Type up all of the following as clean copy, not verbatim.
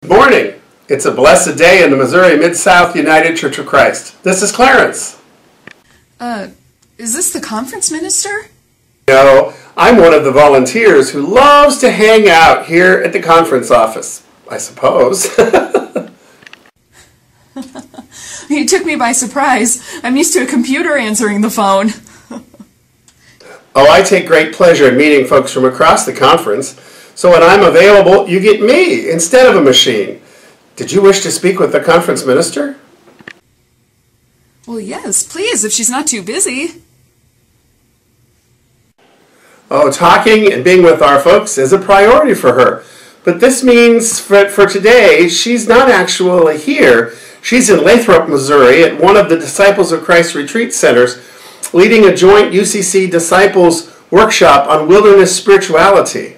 Morning. It's a blessed day in the Missouri Mid-South United Church of Christ. This is Clarence. Is this the conference minister? No, I'm one of the volunteers who loves to hang out here at the conference office, I suppose. You took me by surprise. I'm used to a computer answering the phone. Oh, I take great pleasure in meeting folks from across the conference. So when I'm available, you get me instead of a machine. Did you wish to speak with the conference minister? Well, yes, please, if she's not too busy. Oh, talking and being with our folks is a priority for her. But this means for today, she's not actually here. She's in Lathrop, Missouri at one of the Disciples of Christ retreat centers, leading a joint UCC Disciples workshop on wilderness spirituality.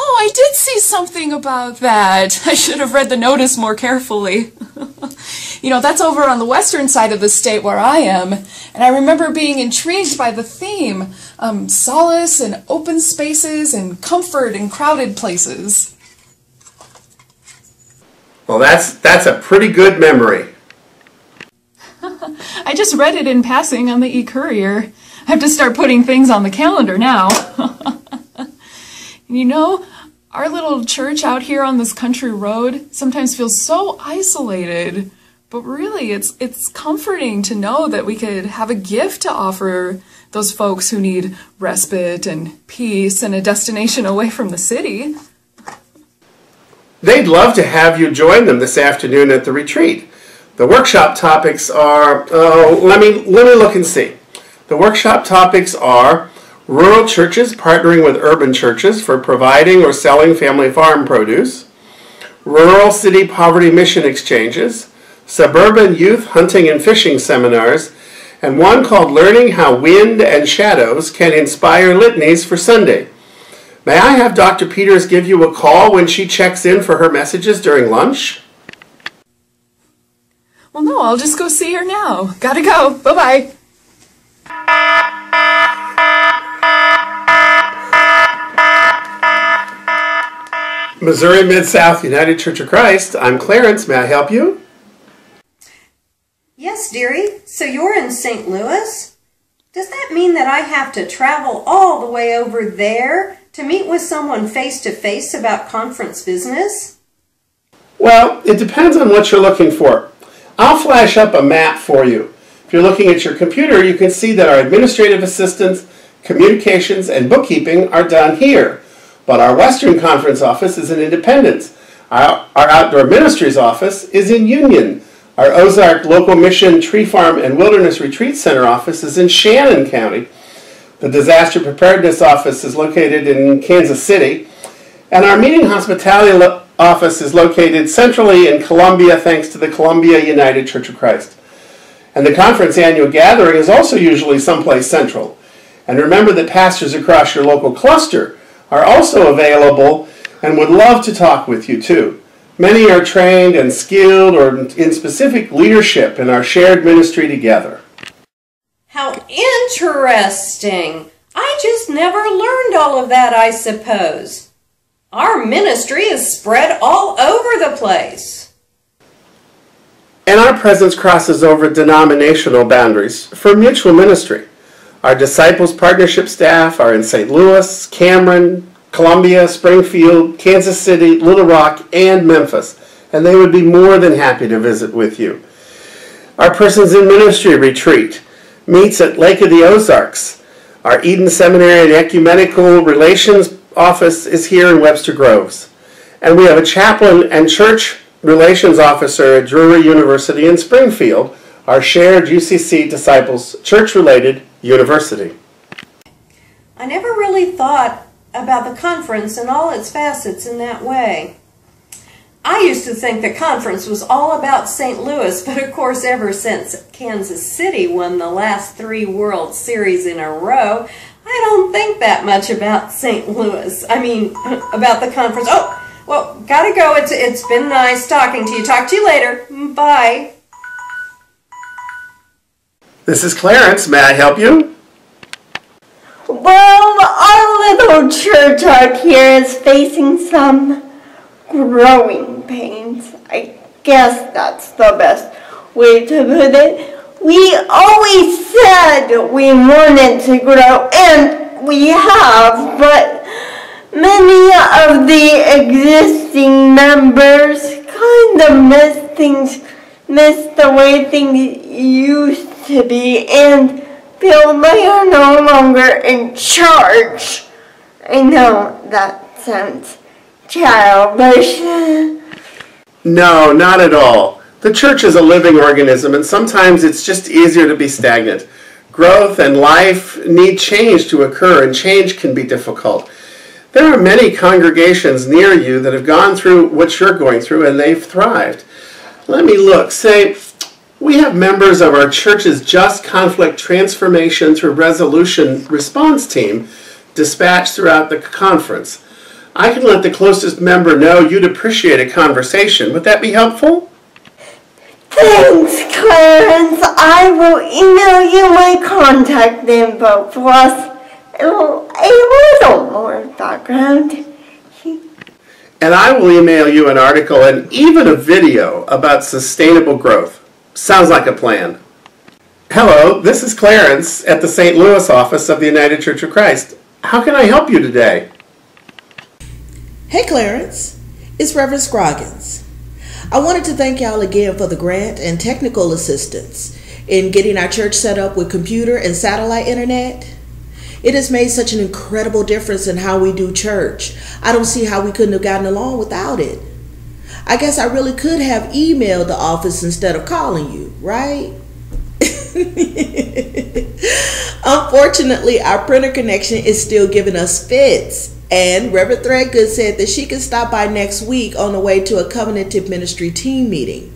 Oh, I did see something about that. I should have read the notice more carefully. You know, that's over on the western side of the state where I am, and I remember being intrigued by the theme, solace and open spaces and comfort in crowded places. Well, that's a pretty good memory. I just read it in passing on the e-courier. I have to start putting things on the calendar now. You know, our little church out here on this country road sometimes feels so isolated, but really it's comforting to know that we could have a gift to offer those folks who need respite and peace and a destination away from the city. They'd love to have you join them this afternoon at the retreat. The workshop topics are, let me look and see. The workshop topics are rural churches partnering with urban churches for providing or selling family farm produce, rural city poverty mission exchanges, suburban youth hunting and fishing seminars, and one called Learning How Wind and Shadows Can Inspire Litanies for Sunday. May I have Dr. Peters give you a call when she checks in for her messages during lunch? Well, no, I'll just go see her now. Gotta go. Bye-bye. Missouri Mid-South United Church of Christ. I'm Clarence. May I help you? Yes, dearie. So you're in St. Louis? Does that mean that I have to travel all the way over there to meet with someone face-to-face about conference business? Well, it depends on what you're looking for. I'll flash up a map for you. If you're looking at your computer, you can see that our administrative assistance, communications, and bookkeeping are done here. But our Western Conference office is in Independence. Our Outdoor Ministries office is in Union. Our Ozark Local Mission Tree Farm and Wilderness Retreat Center office is in Shannon County. The Disaster Preparedness office is located in Kansas City. And our Meeting Hospitality office is located centrally in Columbia, thanks to the Columbia United Church of Christ. And the conference annual gathering is also usually someplace central. And remember that pastors across your local cluster are also available and would love to talk with you too. Many are trained and skilled or in specific leadership in our shared ministry together. How interesting! I just never learned all of that, I suppose. Our ministry is spread all over the place. And our presence crosses over denominational boundaries for mutual ministry. Our Disciples Partnership staff are in St. Louis, Cameron, Columbia, Springfield, Kansas City, Little Rock, and Memphis, and they would be more than happy to visit with you. Our Persons in Ministry retreat meets at Lake of the Ozarks. Our Eden Seminary and Ecumenical Relations office is here in Webster Groves. And we have a chaplain and church relations officer at Drury University in Springfield, our shared UCC Disciples church-related university. I never really thought about the conference and all its facets in that way. I used to think the conference was all about St. Louis, but of course ever since Kansas City won the last 3 World Series in a row, I don't think that much about St. Louis. I mean, about the conference. Oh, well, gotta go. It's been nice talking to you. Talk to you later. Bye. This is Clarence. May I help you? Well, our little local church out here is facing some growing pains. I guess that's the best way to put it. We always said we wanted to grow, and we have, but many of the existing members kind of miss the way things used to be, and feel they are no longer in charge. I know that sounds childish. No, not at all. The church is a living organism, and sometimes it's just easier to be stagnant. Growth and life need change to occur, and change can be difficult. There are many congregations near you that have gone through what you're going through, and they've thrived. Let me look. Say, we have members of our church's Just Conflict Transformation through Resolution Response team dispatched throughout the conference. I can let the closest member know you'd appreciate a conversation. Would that be helpful? Thanks, Clarence. I will email you my contact info plus a little more background. And I will email you an article and even a video about sustainable growth. Sounds like a plan. Hello, this is Clarence at the St. Louis office of the United Church of Christ. How can I help you today? Hey Clarence, it's Reverend Scroggins. I wanted to thank y'all again for the grant and technical assistance in getting our church set up with computer and satellite internet. It has made such an incredible difference in how we do church. I don't see how we couldn't have gotten along without it. I guess I really could have emailed the office instead of calling you, right? Unfortunately, our printer connection is still giving us fits. And Reverend Threadgood said that she could stop by next week on the way to a covenanted ministry team meeting.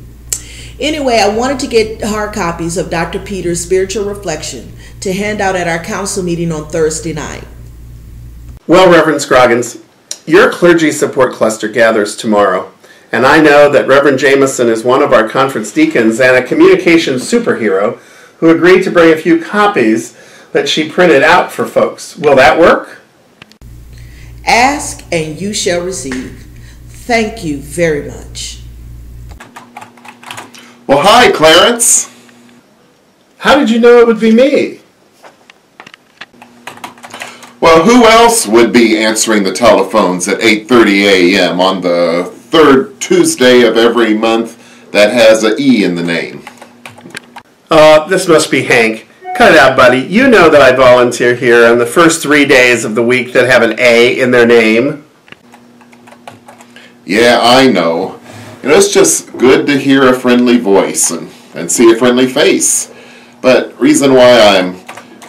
Anyway, I wanted to get hard copies of Dr. Peter's Spiritual Reflection to hand out at our council meeting on Thursday night. Well, Reverend Scroggins, your clergy support cluster gathers tomorrow, and I know that Reverend Jameson is one of our conference deacons and a communications superhero who agreed to bring a few copies that she printed out for folks. Will that work? Ask and you shall receive. Thank you very much. Well, hi, Clarence. How did you know it would be me? Well, who else would be answering the telephones at 8:30 a.m. on the third Tuesday of every month that has an E in the name? This must be Hank. Cut it out, buddy. You know that I volunteer here on the first 3 days of the week that have an A in their name. Yeah, I know. It's just good to hear a friendly voice and see a friendly face. But reason why I'm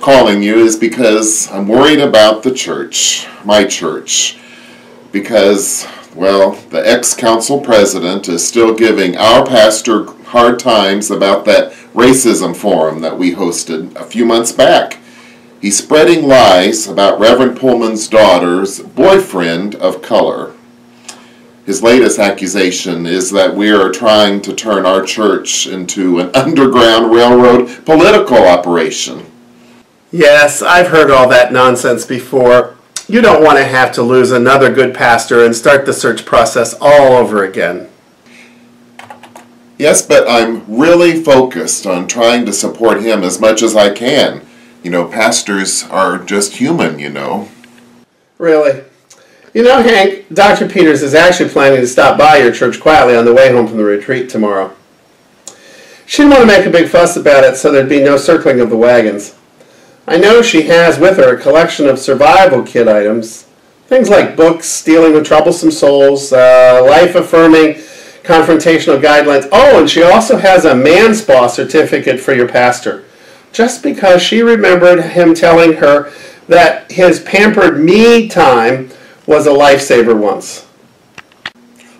calling you is because I'm worried about the church, my church. Because, well, the ex-council president is still giving our pastor hard times about that racism forum that we hosted a few months back. He's spreading lies about Reverend Pullman's daughter's boyfriend of color. His latest accusation is that we are trying to turn our church into an underground railroad political operation. Yes, I've heard all that nonsense before. You don't want to have to lose another good pastor and start the search process all over again. Yes, but I'm really focused on trying to support him as much as I can. Pastors are just human, Really? Hank, Dr. Peters is actually planning to stop by your church quietly on the way home from the retreat tomorrow. She didn't want to make a big fuss about it so there'd be no circling of the wagons. I know she has with her a collection of survival kit items, things like books dealing with troublesome souls, life-affirming confrontational guidelines. Oh, and she also has a man-spa certificate for your pastor, just because she remembered him telling her that his pampered me time was a lifesaver once.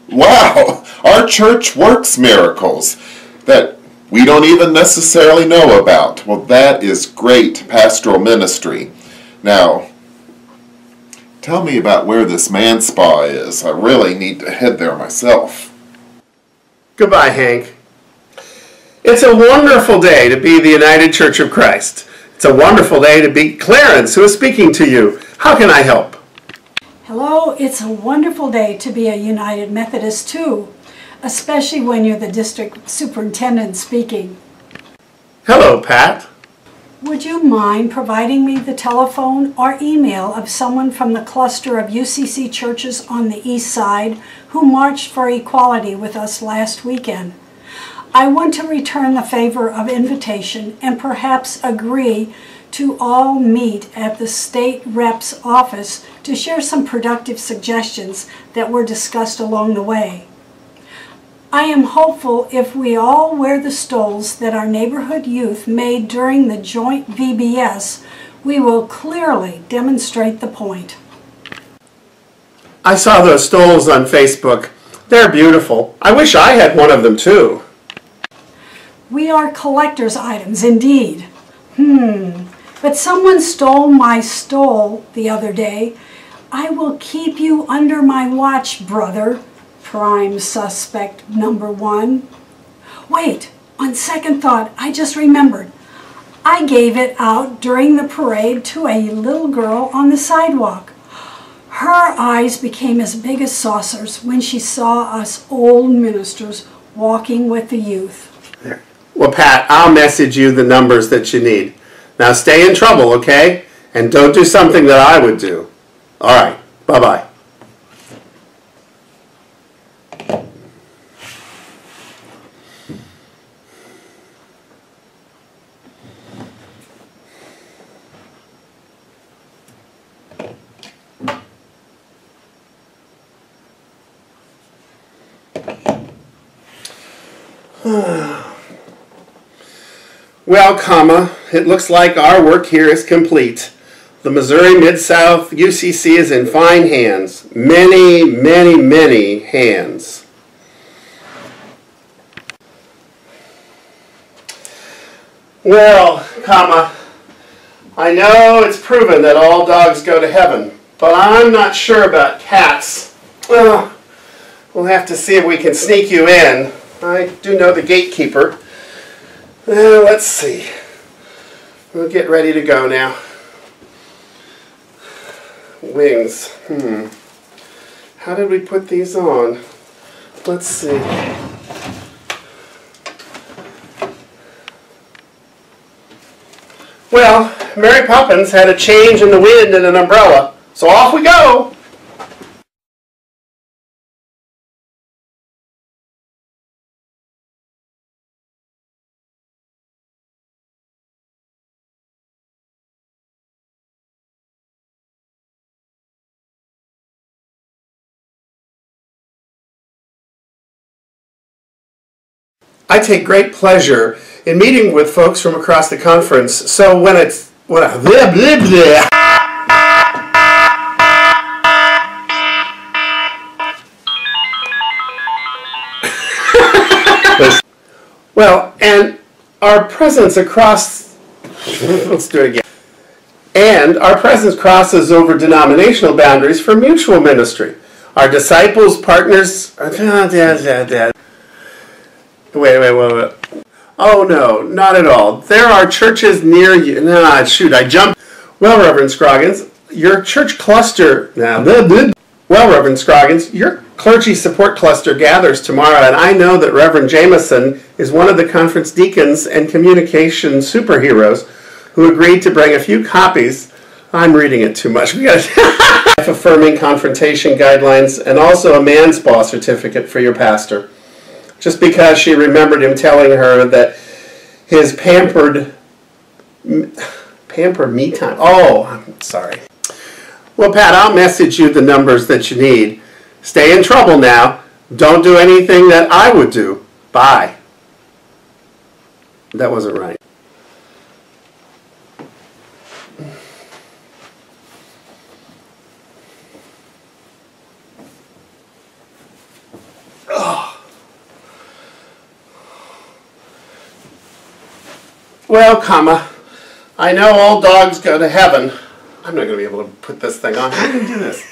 Wow, our church works miracles that we don't even necessarily know about. Well, that is great pastoral ministry. Now, tell me about where this man spa is. I really need to head there myself. Goodbye, Hank. It's a wonderful day to be the United Church of Christ. It's a wonderful day to be Clarence, who is speaking to you. How can I help? Hello, it's a wonderful day to be a United Methodist too, especially when you're the district superintendent speaking. Hello, Pat. Would you mind providing me the telephone or email of someone from the cluster of UCC churches on the east side who marched for equality with us last weekend? I want to return the favor of invitation and perhaps agree to all meet at the state rep's office to share some productive suggestions that were discussed along the way. I am hopeful if we all wear the stoles that our neighborhood youth made during the joint VBS, we will clearly demonstrate the point. I saw those stoles on Facebook. They're beautiful. I wish I had one of them too. We are collector's items indeed. But someone stole my stole the other day. I will keep you under my watch, brother. Prime suspect number 1. Wait, on second thought, I just remembered. I gave it out during the parade to a little girl on the sidewalk. Her eyes became as big as saucers when she saw us old ministers walking with the youth. Well, Pat, I'll message you the numbers that you need. Now stay in trouble, okay? And don't do something that I would do. All right, bye-bye. Well, it looks like our work here is complete. The Missouri Mid-South UCC is in fine hands. Many, many, many hands. Well, I know it's proven that all dogs go to heaven, but I'm not sure about cats. Well, we'll have to see if we can sneak you in. I do know the gatekeeper. Let's see. We'll get ready to go now. Wings. How did we put these on? Let's see. Well, Mary Poppins had a change in the wind and an umbrella, so off we go! I take great pleasure in meeting with folks from across the conference, so when it's... blah, blah, blah. Well, and our presence across... Let's do it again. And our presence crosses over denominational boundaries for mutual ministry. Our disciples, partners... Wait. Oh, no, not at all. There are churches near you. I jumped. Well, Reverend Scroggins, your church cluster... Well, Reverend Scroggins, your clergy support cluster gathers tomorrow, and I know that Reverend Jameson is one of the conference deacons and communication superheroes who agreed to bring a few copies. I'm reading it too much. We got life-affirming confrontation guidelines and also a man spa certificate for your pastor. Just because she remembered him telling her that his pampered me time. Oh, I'm sorry. Well, Pat, I'll message you the numbers that you need. Stay in trouble now. Don't do anything that I would do. Bye. That wasn't right. Well, I know all dogs go to heaven. I'm not going to be able to put this thing on. How do we do this?